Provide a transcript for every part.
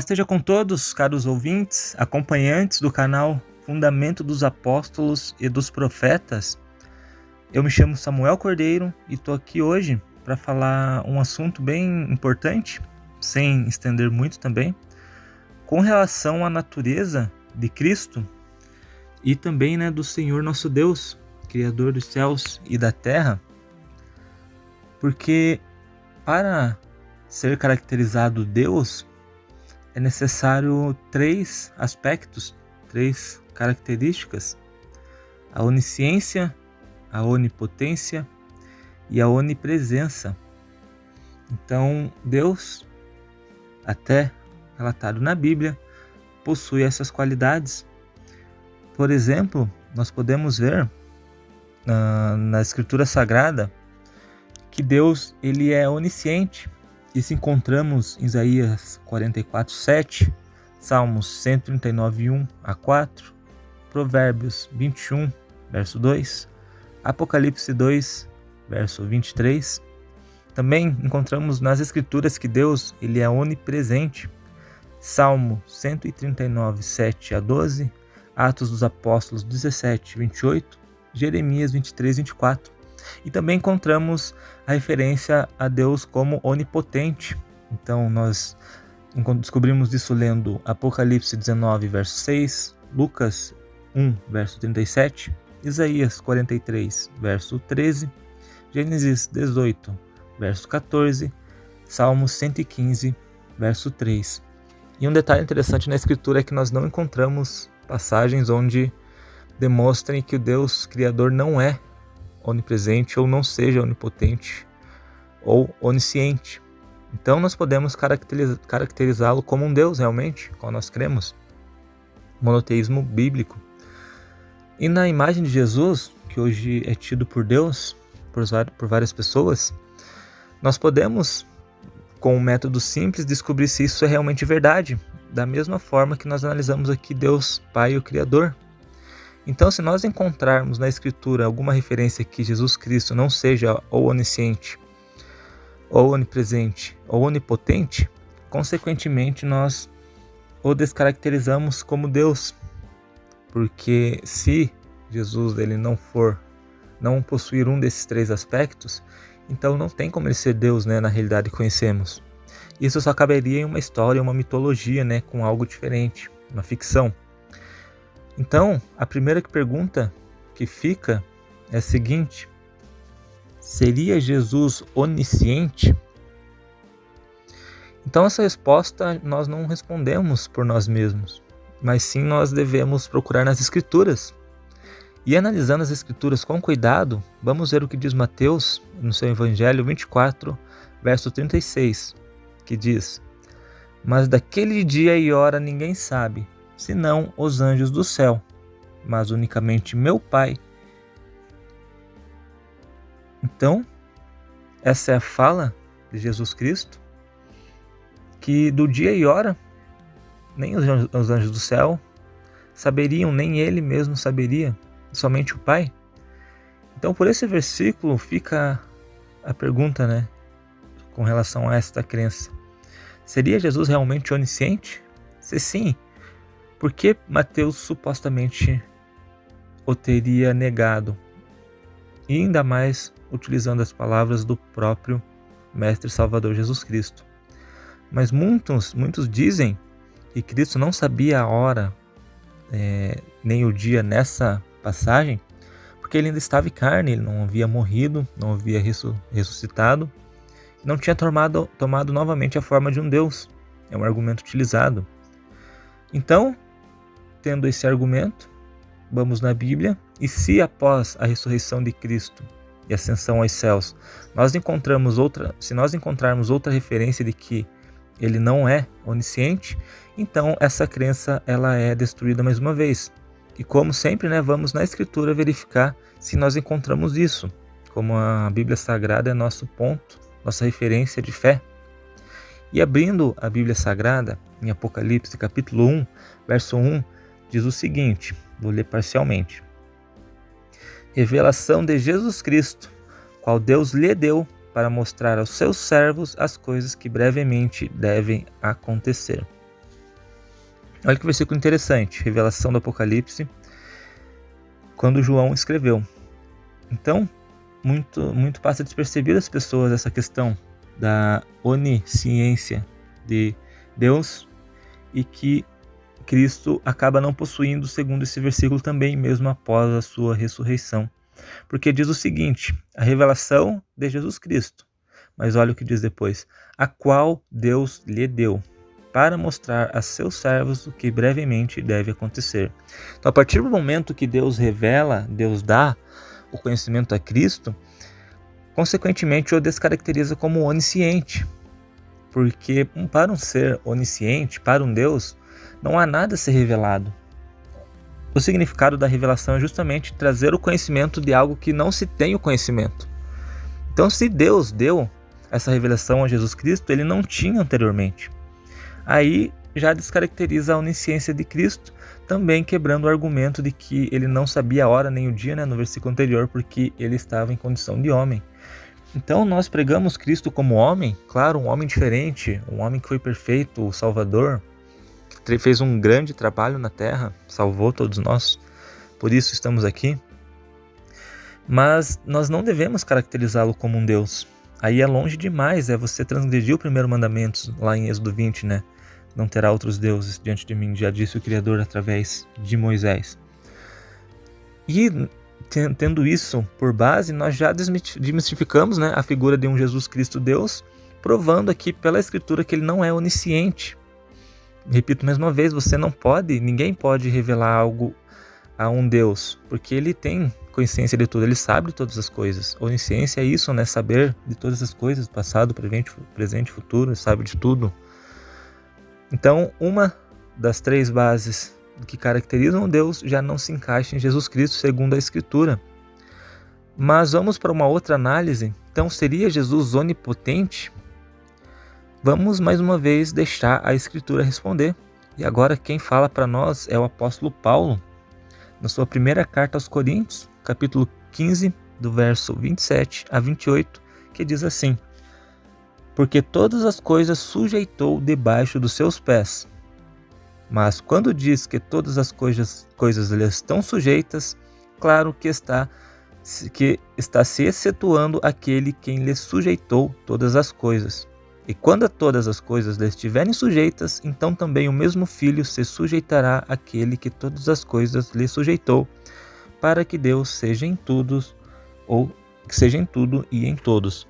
esteja com todos, caros ouvintes, acompanhantes do canal Fundamento dos Apóstolos e dos Profetas. Eu me chamo Samuel Cordeiro e estou aqui hoje para falar um assunto bem importante, sem estender muito também, com relação à natureza de Cristo e também do Senhor nosso Deus, Criador dos céus e da terra, porque para ser caracterizado Deus, é necessário três aspectos, três características: a onisciência, a onipotência e a onipresença. Então, Deus, até relatado na Bíblia, possui essas qualidades. Por exemplo, nós podemos ver na Escritura Sagrada que Deus ele é onisciente. Isso encontramos em Isaías 44:7, Salmos 139:1 a 4, Provérbios 21, verso 2, Apocalipse 2, verso 23. Também encontramos nas Escrituras que Deus ele é onipresente. Salmo 139, 7 a 12, Atos dos Apóstolos 17, 28, Jeremias 23, 24. E também encontramos a referência a Deus como onipotente. Então nós descobrimos isso lendo Apocalipse 19, verso 6, Lucas 1, verso 37, Isaías 43, verso 13, Gênesis 18, verso 14, Salmos 115, verso 3. E um detalhe interessante na Escritura é que nós não encontramos passagens onde demonstrem que o Deus Criador não é onipresente ou não seja onipotente ou onisciente. Então nós podemos caracterizá-lo como um Deus realmente, qual nós cremos, monoteísmo bíblico. E na imagem de Jesus, que hoje é tido por Deus, por várias pessoas, nós podemos, com um método simples, descobrir se isso é realmente verdade, da mesma forma que nós analisamos aqui Deus Pai, o Criador. Então, se nós encontrarmos na Escritura alguma referência que Jesus Cristo não seja ou onisciente, ou onipresente, ou onipotente, consequentemente nós o descaracterizamos como Deus. Porque se Jesus ele não possuir um desses três aspectos, então não tem como ele ser Deus, na realidade que conhecemos. Isso só caberia em uma história, uma mitologia, com algo diferente, uma ficção. Então, a primeira pergunta que fica é a seguinte: seria Jesus onisciente? Então, essa resposta nós não respondemos por nós mesmos, mas sim nós devemos procurar nas Escrituras. E analisando as Escrituras com cuidado, vamos ver o que diz Mateus no seu Evangelho 24, verso 36, que diz: mas daquele dia e hora ninguém sabe, senão os anjos do céu, mas unicamente meu Pai. Então, essa é a fala de Jesus Cristo, que do dia e hora, nem os anjos do céu saberiam, nem ele mesmo saberia, somente o Pai. Então, por esse versículo fica a pergunta, com relação a esta crença. Seria Jesus realmente onisciente? Se sim, por que Mateus supostamente o teria negado? E ainda mais utilizando as palavras do próprio Mestre Salvador Jesus Cristo. Mas muitos dizem que Cristo não sabia a hora, nem o dia nessa passagem, porque ele ainda estava em carne, ele não havia morrido, não havia ressuscitado, não tinha tomado novamente a forma de um Deus. É um argumento utilizado. Então, tendo esse argumento, vamos na Bíblia, e se após a ressurreição de Cristo e ascensão aos céus, se nós encontrarmos outra referência de que ele não é onisciente, então essa crença ela é destruída mais uma vez. E como sempre, vamos na Escritura verificar se nós encontramos isso, como a Bíblia Sagrada é nosso ponto, nossa referência de fé. E abrindo a Bíblia Sagrada, em Apocalipse capítulo 1, verso 1, diz o seguinte, vou ler parcialmente: revelação de Jesus Cristo, qual Deus lhe deu para mostrar aos seus servos as coisas que brevemente devem acontecer. Olha que versículo interessante, revelação do Apocalipse, quando João escreveu. Então, muito passa despercebido as pessoas essa questão da onisciência de Deus e que Cristo acaba não possuindo, segundo esse versículo também, mesmo após a sua ressurreição. Porque diz o seguinte, a revelação de Jesus Cristo, mas olha o que diz depois, a qual Deus lhe deu, para mostrar a seus servos o que brevemente deve acontecer. Então, a partir do momento que Deus revela, Deus dá o conhecimento a Cristo, consequentemente o descaracteriza como onisciente. Porque para um ser onisciente, para um Deus, não há nada a ser revelado. O significado da revelação é justamente trazer o conhecimento de algo que não se tem o conhecimento. Então, se Deus deu essa revelação a Jesus Cristo, ele não tinha anteriormente. Aí já descaracteriza a onisciência de Cristo, também quebrando o argumento de que ele não sabia a hora nem o dia, no versículo anterior, porque ele estava em condição de homem. Então nós pregamos Cristo como homem, claro, um homem diferente, um homem que foi perfeito, o Salvador, que fez um grande trabalho na terra, salvou todos nós, por isso estamos aqui. Mas nós não devemos caracterizá-lo como um Deus. Aí é longe demais, você transgredir o primeiro mandamento, lá em Êxodo 20, né? Não terá outros deuses diante de mim, já disse o Criador através de Moisés. E tendo isso por base, nós já desmistificamos, né, a figura de um Jesus Cristo Deus, provando aqui pela Escritura que ele não é onisciente. Repito mais uma vez, ninguém pode revelar algo a um Deus, porque ele tem consciência de tudo, ele sabe de todas as coisas. Onisciência é isso, né, saber de todas as coisas, passado, presente, futuro, sabe de tudo. Então, uma das três bases que caracterizam Deus já não se encaixa em Jesus Cristo, segundo a Escritura. Mas vamos para uma outra análise. Então, seria Jesus onipotente? Vamos mais uma vez deixar a Escritura responder. E agora quem fala para nós é o apóstolo Paulo, na sua primeira carta aos Coríntios, capítulo 15, do verso 27 a 28, que diz assim: porque todas as coisas sujeitou debaixo dos seus pés. Mas quando diz que todas as coisas lhe estão sujeitas, claro que está se excetuando aquele quem lhe sujeitou todas as coisas. E quando todas as coisas lhe estiverem sujeitas, então também o mesmo Filho se sujeitará àquele que todas as coisas lhe sujeitou, para que Deus seja em tudo e em todos.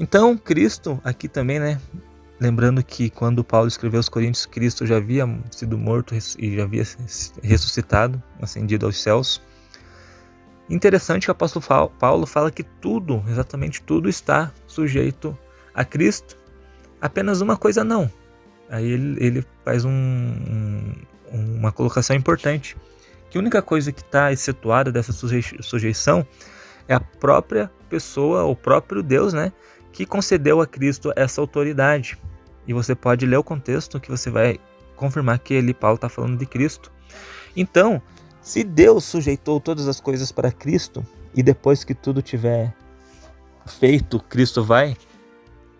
Então, Cristo, aqui também, né? Lembrando que quando Paulo escreveu aos Coríntios, Cristo já havia sido morto e já havia ressuscitado, ascendido aos céus. Interessante que o apóstolo Paulo fala que tudo, exatamente tudo, está sujeito a Cristo. Apenas uma coisa não. Aí ele faz uma colocação importante. Que a única coisa que está excetuada dessa sujeição é a própria pessoa, o próprio Deus, né? Que concedeu a Cristo essa autoridade. E você pode ler o contexto que você vai confirmar que Paulo está falando de Cristo. Então, se Deus sujeitou todas as coisas para Cristo, e depois que tudo tiver feito, Cristo vai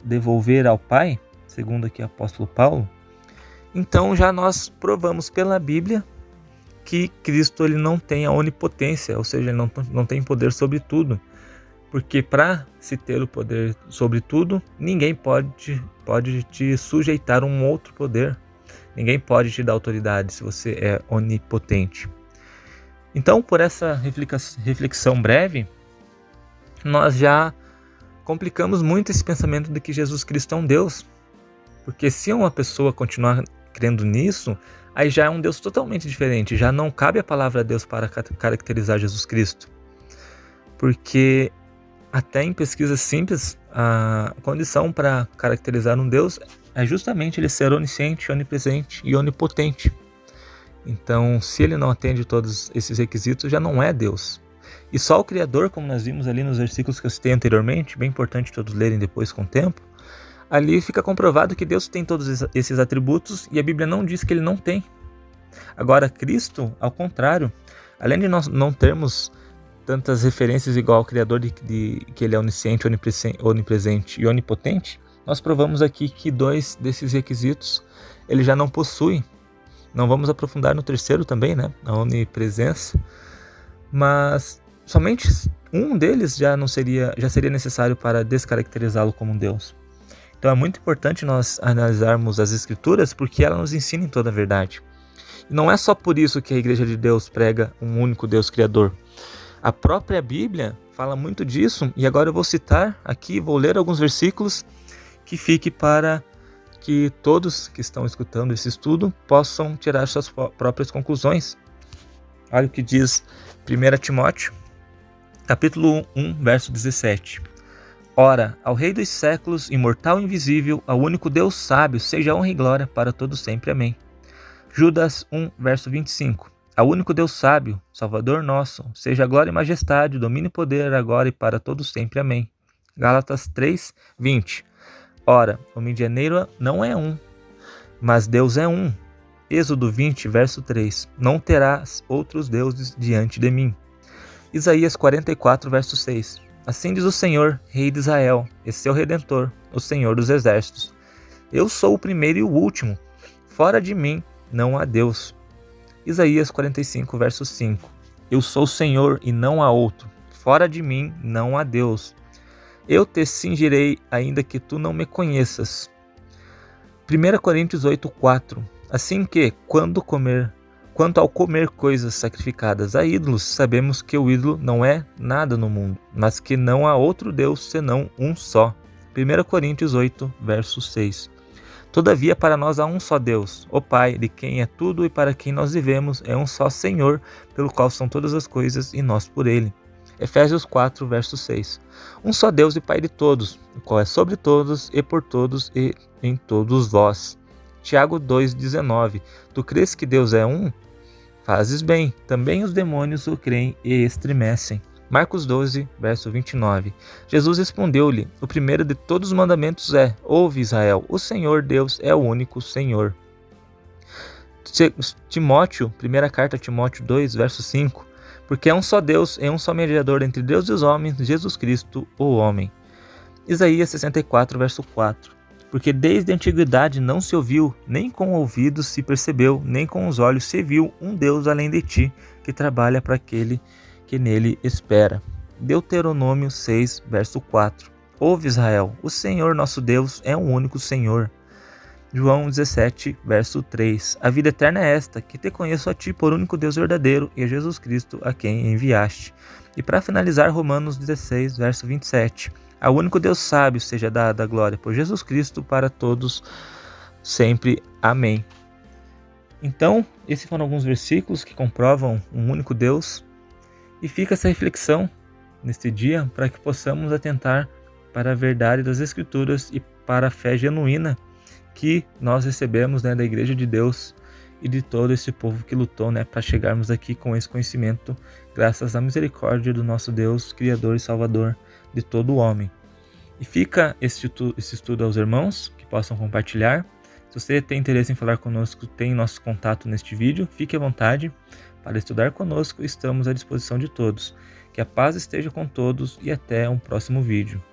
devolver ao Pai, segundo aqui o apóstolo Paulo, então já nós provamos pela Bíblia que Cristo ele não tem a onipotência, ou seja, ele não tem poder sobre tudo. Porque para se ter o poder sobre tudo, ninguém pode te sujeitar a um outro poder. Ninguém pode te dar autoridade se você é onipotente. Então, por essa reflexão breve, nós já complicamos muito esse pensamento de que Jesus Cristo é um Deus. Porque se uma pessoa continuar crendo nisso, aí já é um Deus totalmente diferente. Já não cabe a palavra Deus para caracterizar Jesus Cristo. Porque até em pesquisas simples, a condição para caracterizar um Deus é justamente ele ser onisciente, onipresente e onipotente. Então, se ele não atende todos esses requisitos, já não é Deus. E só o Criador, como nós vimos ali nos versículos que eu citei anteriormente, bem importante todos lerem depois com o tempo, ali fica comprovado que Deus tem todos esses atributos e a Bíblia não diz que ele não tem. Agora, Cristo, ao contrário, além de nós não termos tantas referências igual ao Criador de que ele é onisciente, onipresente e onipotente, nós provamos aqui que 2 desses requisitos ele já não possui. Não vamos aprofundar no terceiro também, né? A onipresença. Mas somente um deles já seria necessário para descaracterizá-lo como um Deus. Então é muito importante nós analisarmos as Escrituras, porque elas nos ensinam toda a verdade. E não é só por isso que a Igreja de Deus prega um único Deus Criador. A própria Bíblia fala muito disso, e agora eu vou citar aqui, vou ler alguns versículos que fique para que todos que estão escutando esse estudo possam tirar suas próprias conclusões. Olha o que diz 1 Timóteo, capítulo 1, verso 17. Ora, ao Rei dos séculos, imortal e invisível, ao único Deus sábio, seja honra e glória para todos sempre. Amém. Judas 1, verso 25. Ao único Deus sábio, Salvador nosso, seja glória e majestade, domínio e poder agora e para todos sempre. Amém. Gálatas 3, 20. Ora, o medianeiro não é um, mas Deus é um. Êxodo 20, verso 3. Não terás outros deuses diante de mim. Isaías 44, verso 6. Assim diz o Senhor, Rei de Israel, e seu Redentor, o Senhor dos Exércitos. Eu sou o primeiro e o último. Fora de mim não há Deus. Isaías 45, verso 5. Eu sou o Senhor e não há outro. Fora de mim não há Deus. Eu te cingirei, ainda que tu não me conheças. 1 Coríntios 8, 4. Assim que, quanto ao comer coisas sacrificadas a ídolos, sabemos que o ídolo não é nada no mundo, mas que não há outro Deus senão um só. 1 Coríntios 8, verso 6. Todavia, para nós há um só Deus, o Pai, de quem é tudo e para quem nós vivemos, é um só Senhor, pelo qual são todas as coisas e nós por ele. Efésios 4, verso 6. Um só Deus e Pai de todos, o qual é sobre todos e por todos e em todos vós. Tiago 2,19. Tu crês que Deus é um? Fazes bem, também os demônios o creem e estremecem. Marcos 12, verso 29. Jesus respondeu-lhe, o primeiro de todos os mandamentos é, ouve Israel, o Senhor Deus é o único Senhor. Timóteo, primeira carta a Timóteo 2, verso 5. Porque é um só Deus, é um só mediador entre Deus e os homens, Jesus Cristo, o homem. Isaías 64, verso 4. Porque desde a antiguidade não se ouviu, nem com ouvidos se percebeu, nem com os olhos se viu um Deus além de ti, que trabalha para aquele que nele espera. Deuteronômio 6, verso 4. Ouve Israel, o Senhor nosso Deus é um único Senhor. João 17, verso 3. A vida eterna é esta, que te conheço a ti por único Deus verdadeiro e a Jesus Cristo a quem enviaste. E para finalizar, Romanos 16, verso 27. Ao único Deus sábio seja dada a glória por Jesus Cristo para todos sempre. Amém. Então, esses foram alguns versículos que comprovam um único Deus. E fica essa reflexão neste dia para que possamos atentar para a verdade das Escrituras e para a fé genuína que nós recebemos, da Igreja de Deus e de todo esse povo que lutou, para chegarmos aqui com esse conhecimento, graças à misericórdia do nosso Deus, Criador e Salvador de todo o homem. E fica esse estudo aos irmãos que possam compartilhar. Se você tem interesse em falar conosco, tem nosso contato neste vídeo, fique à vontade para estudar conosco, estamos à disposição de todos. Que a paz esteja com todos e até um próximo vídeo.